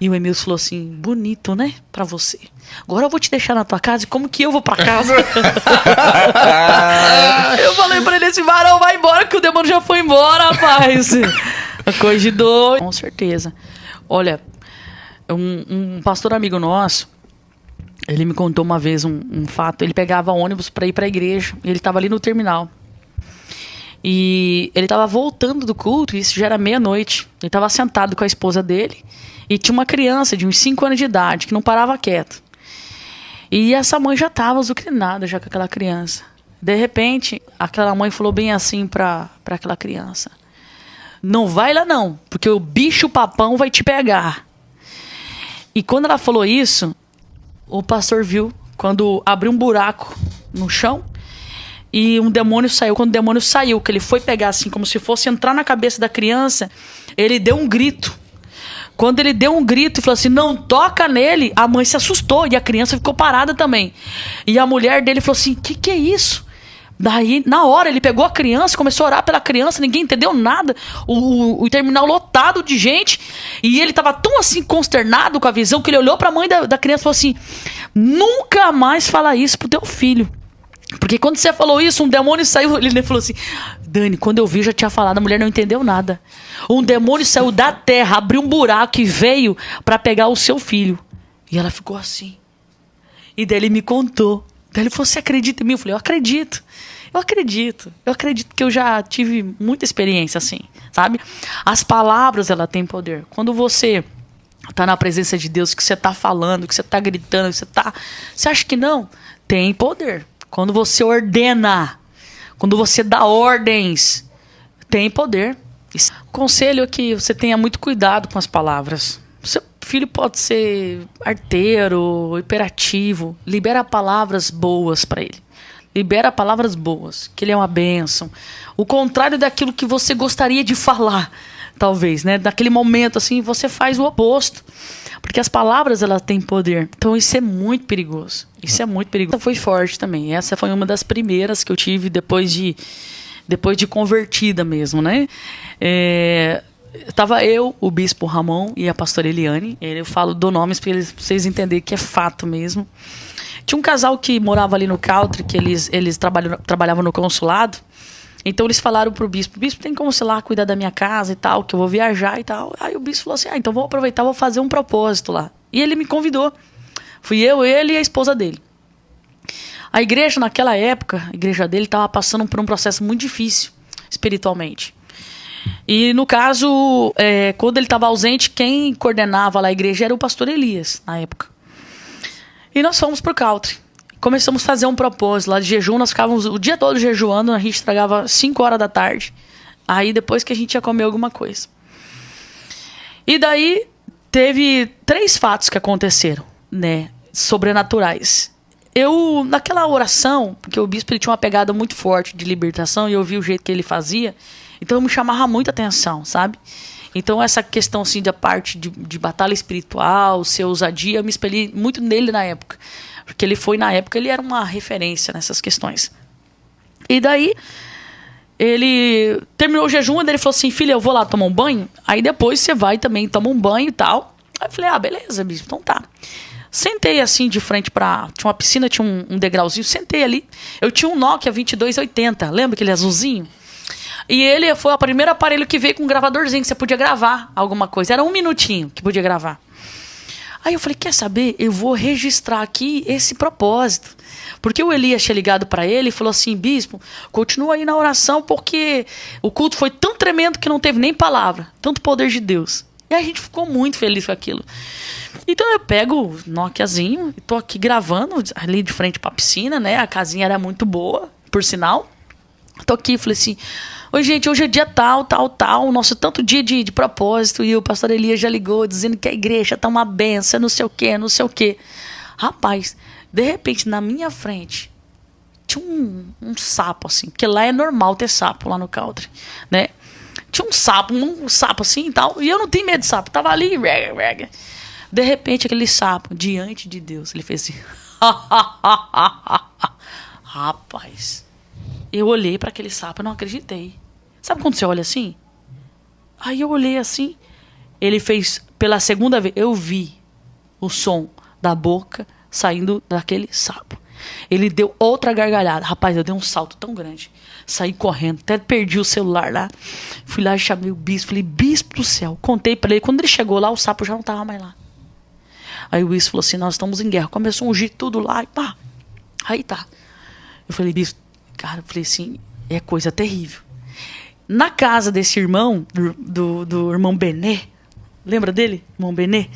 E o Emilson falou assim, bonito, né? Pra você. Agora eu vou te deixar na tua casa e como que eu vou pra casa? Eu falei pra ele, esse varão vai embora que o demônio já foi embora, rapaz. A coisa de doido. Com certeza. Olha, um pastor amigo nosso, ele me contou uma vez um fato. Ele pegava ônibus pra ir pra igreja. E ele tava ali no terminal. E ele tava voltando do culto, e isso já era meia-noite. Ele tava sentado com a esposa dele. E tinha uma criança de uns 5 anos de idade, que não parava quieto. E essa mãe já tava azucrinada já com aquela criança. De repente, aquela mãe falou bem assim pra aquela criança. Não vai lá não, porque o bicho papão vai te pegar. E quando ela falou isso, o pastor viu, quando abriu um buraco no chão, e um demônio saiu. Quando o demônio saiu, que ele foi pegar assim, como se fosse entrar na cabeça da criança, ele deu um grito. Quando ele deu um grito e falou assim, não toca nele, a mãe se assustou e a criança ficou parada também. E a mulher dele falou assim, que é isso? Daí, na hora, ele pegou a criança, começou a orar pela criança, ninguém entendeu nada. O terminal lotado de gente. E ele tava tão assim consternado com a visão que ele olhou pra mãe da criança e falou assim, nunca mais fala isso pro teu filho. Porque quando você falou isso, um demônio saiu. Ele falou assim, Dani, quando eu vi, eu já tinha falado, a mulher não entendeu nada. Um demônio saiu da terra, abriu um buraco e veio pra pegar o seu filho. E ela ficou assim. E daí ele me contou. Daí ele falou, você acredita em mim? Eu falei, eu acredito. Eu acredito que eu já tive muita experiência assim, sabe? As palavras, ela tem poder. Quando você tá na presença de Deus, que você tá falando, que você tá gritando, que você acha que não? Tem poder. Quando você ordena, quando você dá ordens, tem poder. Conselho é que você tenha muito cuidado com as palavras. Seu filho pode ser arteiro, hiperativo. Libera palavras boas para ele. Libera palavras boas, que ele é uma bênção. O contrário daquilo que você gostaria de falar, talvez, né? Naquele momento, assim, você faz o oposto. Porque as palavras, elas têm poder. Então, isso é muito perigoso. Isso é muito perigoso. Foi forte também. Essa foi uma das primeiras que eu tive depois de convertida mesmo, né? Tava eu, o bispo Ramon e a pastora Eliane. Eu falo do nomes para vocês entenderem que é fato mesmo. Tinha um casal que morava ali no Country, que eles trabalhavam no consulado. Então eles falaram pro bispo, tem como, sei lá, cuidar da minha casa e tal, que eu vou viajar e tal. Aí o bispo falou assim, então vou aproveitar, vou fazer um propósito lá. E ele me convidou. Fui eu, ele e a esposa dele. A igreja, naquela época, a igreja dele estava passando por um processo muito difícil, espiritualmente. E no caso, quando ele estava ausente, quem coordenava lá a igreja era o pastor Elias, na época. E nós fomos pro Country. Começamos a fazer um propósito lá de jejum. Nós ficávamos o dia todo jejuando. A gente estragava 5 horas da tarde. Aí depois que a gente ia comer alguma coisa. E daí teve 3 fatos que aconteceram, né? Sobrenaturais. Eu, naquela oração, porque o bispo ele tinha uma pegada muito forte de libertação. E eu vi o jeito que ele fazia. Então me chamava muita atenção, sabe? Então essa questão assim da parte de batalha espiritual, ser ousadia, eu me espelhei muito nele na época. Porque ele foi, na época, ele era uma referência nessas questões. E daí, ele terminou o jejum, e ele falou assim, filha, eu vou lá tomar um banho, aí depois você vai também tomar um banho e tal. Aí eu falei, beleza, bispo, então tá. Sentei assim de frente pra... Tinha uma piscina, tinha um degrauzinho, sentei ali. Eu tinha um Nokia 2280, lembra aquele azulzinho? E ele foi o primeiro aparelho que veio com um gravadorzinho, que você podia gravar alguma coisa. Era 1 minutinho que podia gravar. Aí eu falei, quer saber? Eu vou registrar aqui esse propósito. Porque o Elias tinha ligado para ele e falou assim, bispo, continua aí na oração, porque o culto foi tão tremendo que não teve nem palavra. Tanto poder de Deus. E a gente ficou muito feliz com aquilo. Então eu pego o Nokiazinho e tô aqui gravando, ali de frente pra piscina, né? A casinha era muito boa, por sinal. Tô aqui e falei assim, oi gente, hoje é dia tal, nosso tanto dia de propósito, e o pastor Elias já ligou dizendo que a igreja tá uma benção, não sei o quê. Rapaz, de repente, na minha frente, tinha um sapo assim, porque lá é normal ter sapo lá no Country, né? Tinha um sapo assim e tal, e eu não tenho medo de sapo, tava ali, de repente aquele sapo, diante de Deus, ele fez assim, rapaz... Eu olhei para aquele sapo e não acreditei. Sabe quando você olha assim? Aí eu olhei assim Ele fez pela segunda vez. Eu vi o som da boca saindo daquele sapo. Ele deu outra gargalhada. Rapaz, eu dei um salto tão grande. Saí correndo, até perdi o celular lá. Fui lá e chamei o bispo. Falei, bispo do céu. Contei pra ele. Quando ele chegou lá, o sapo já não tava mais lá. Aí o bispo falou assim, nós estamos em guerra. Começou a ungir tudo lá e pá. Aí tá. Eu falei, bispo, cara, eu falei assim, é coisa terrível. Na casa desse irmão, do irmão Benê, lembra dele? Irmão Benê?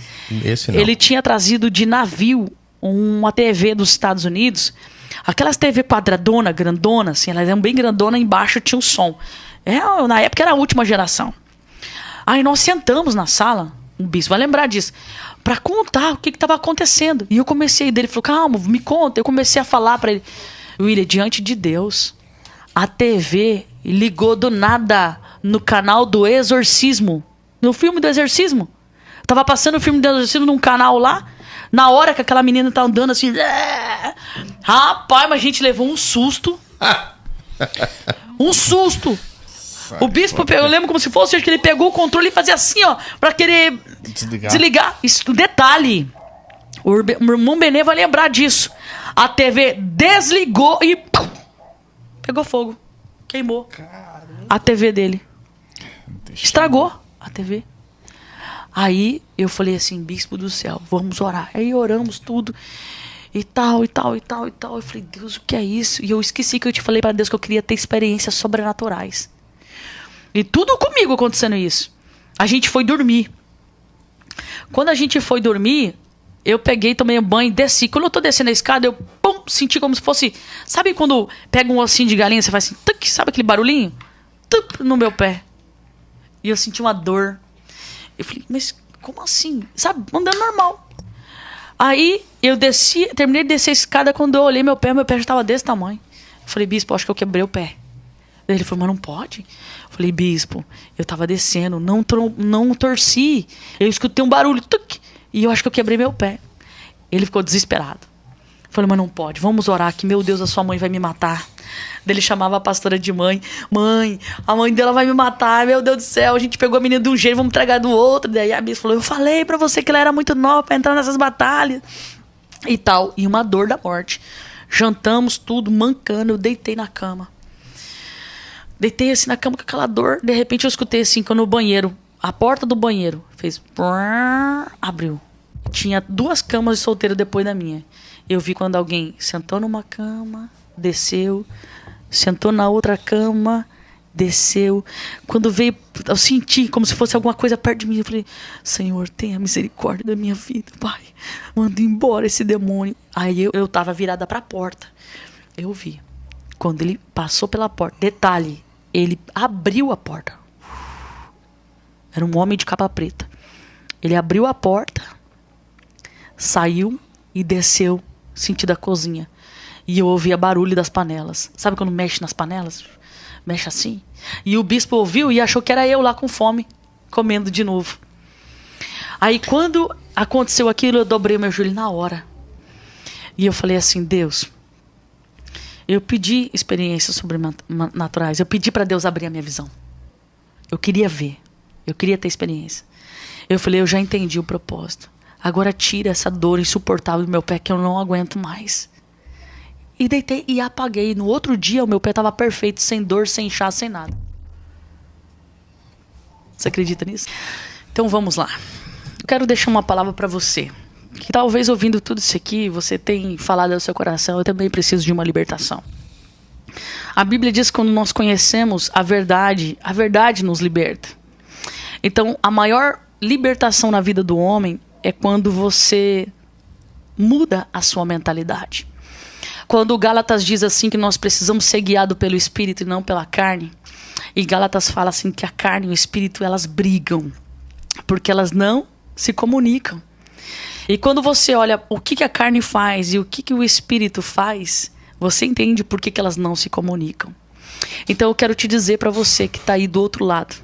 Esse não. Ele tinha trazido de navio uma TV dos Estados Unidos. Aquelas TV quadradona, grandona, assim, elas eram bem grandona, embaixo tinha o som. Na época era a última geração. Aí nós sentamos na sala, o bispo vai lembrar disso, pra contar o que estava acontecendo. E eu comecei, dele falou, calma, me conta. Eu comecei a falar pra ele, William, diante de Deus, a TV ligou do nada no canal do Exorcismo. No filme do Exorcismo. Tava passando o filme do Exorcismo num canal lá. Na hora que aquela menina tá andando assim... Rapaz, mas a gente levou um susto. Um susto. O bispo, eu lembro como se fosse, acho que ele pegou o controle e fazia assim, ó, pra querer desligar. Isso, detalhe. O irmão Benê vai lembrar disso. A TV desligou e... Pum, pegou fogo. Queimou. A TV dele. Estragou a TV. Aí eu falei assim, bispo do céu, vamos orar. Aí oramos tudo. E tal. Eu falei, Deus, o que é isso? E eu esqueci que eu te falei para Deus que eu queria ter experiências sobrenaturais. E tudo comigo acontecendo isso. A gente foi dormir. Quando a gente foi dormir, eu peguei, tomei um banho, desci. Quando eu tô descendo a escada, eu pum, senti como se fosse... Sabe quando pega um ossinho de galinha, você faz assim... Tuc, sabe aquele barulhinho? Tuc, no meu pé. E eu senti uma dor. Eu falei, mas como assim? Sabe, andando normal. Aí eu desci, terminei de descer a escada. Quando eu olhei meu pé já estava desse tamanho. Eu falei, bispo, acho que eu quebrei o pé. Daí ele falou, mas não pode? Eu falei, bispo, eu tava descendo, não torci. Eu escutei um barulho, tuc, e eu acho que eu quebrei meu pé. Ele ficou desesperado. Eu falei, mas não pode, vamos orar que, meu Deus, a sua mãe vai me matar. Daí ele chamava a pastora de mãe. Mãe, a mãe dela vai me matar, meu Deus do céu. A gente pegou a menina de um jeito, vamos entregar do outro. Daí a bispo falou, eu falei pra você que ela era muito nova pra entrar nessas batalhas. E tal, e uma dor da morte. Jantamos tudo, mancando, eu deitei na cama. Deitei assim na cama com aquela dor. De repente eu escutei assim, quando no banheiro, a porta do banheiro fez... Abriu. Tinha 2 camas de solteiro depois da minha. Eu vi quando alguém sentou numa cama, desceu, sentou na outra cama, desceu. Quando veio, eu senti como se fosse alguma coisa perto de mim. Eu falei, Senhor, tenha misericórdia da minha vida, Pai. Manda embora esse demônio. Aí eu tava virada pra porta. Eu vi. Quando ele passou pela porta, detalhe, ele abriu a porta. Era um homem de capa preta. Ele abriu a porta, saiu e desceu sentido a cozinha. E eu ouvia barulho das panelas. Sabe quando mexe nas panelas? Mexe assim. E o bispo ouviu e achou que era eu lá com fome, comendo de novo. Aí quando aconteceu aquilo, eu dobrei meu joelho na hora. E eu falei assim, Deus, eu pedi experiências sobrenaturais. Eu pedi para Deus abrir a minha visão. Eu queria ver. Eu queria ter experiência. Eu falei, eu já entendi o propósito. Agora tira essa dor insuportável do meu pé que eu não aguento mais. E deitei e apaguei. No outro dia o meu pé estava perfeito, sem dor, sem inchaço, sem nada. Você acredita nisso? Então vamos lá. Eu quero deixar uma palavra para você. Que talvez ouvindo tudo isso aqui, você tenha falado ao seu coração, eu também preciso de uma libertação. A Bíblia diz que quando nós conhecemos a verdade nos liberta. Então, a maior libertação na vida do homem é quando você muda a sua mentalidade. Quando o Gálatas diz assim que nós precisamos ser guiados pelo Espírito e não pela carne, e Gálatas fala assim que a carne e o Espírito, elas brigam, porque elas não se comunicam. E quando você olha o que a carne faz e o que o Espírito faz, você entende por que elas não se comunicam. Então eu quero te dizer para você que está aí do outro lado,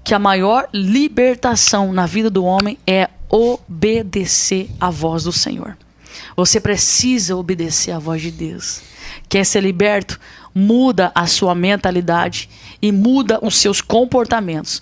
que a maior libertação na vida do homem é obedecer à voz do Senhor. Você precisa obedecer à voz de Deus. Quer ser liberto? Muda a sua mentalidade e muda os seus comportamentos.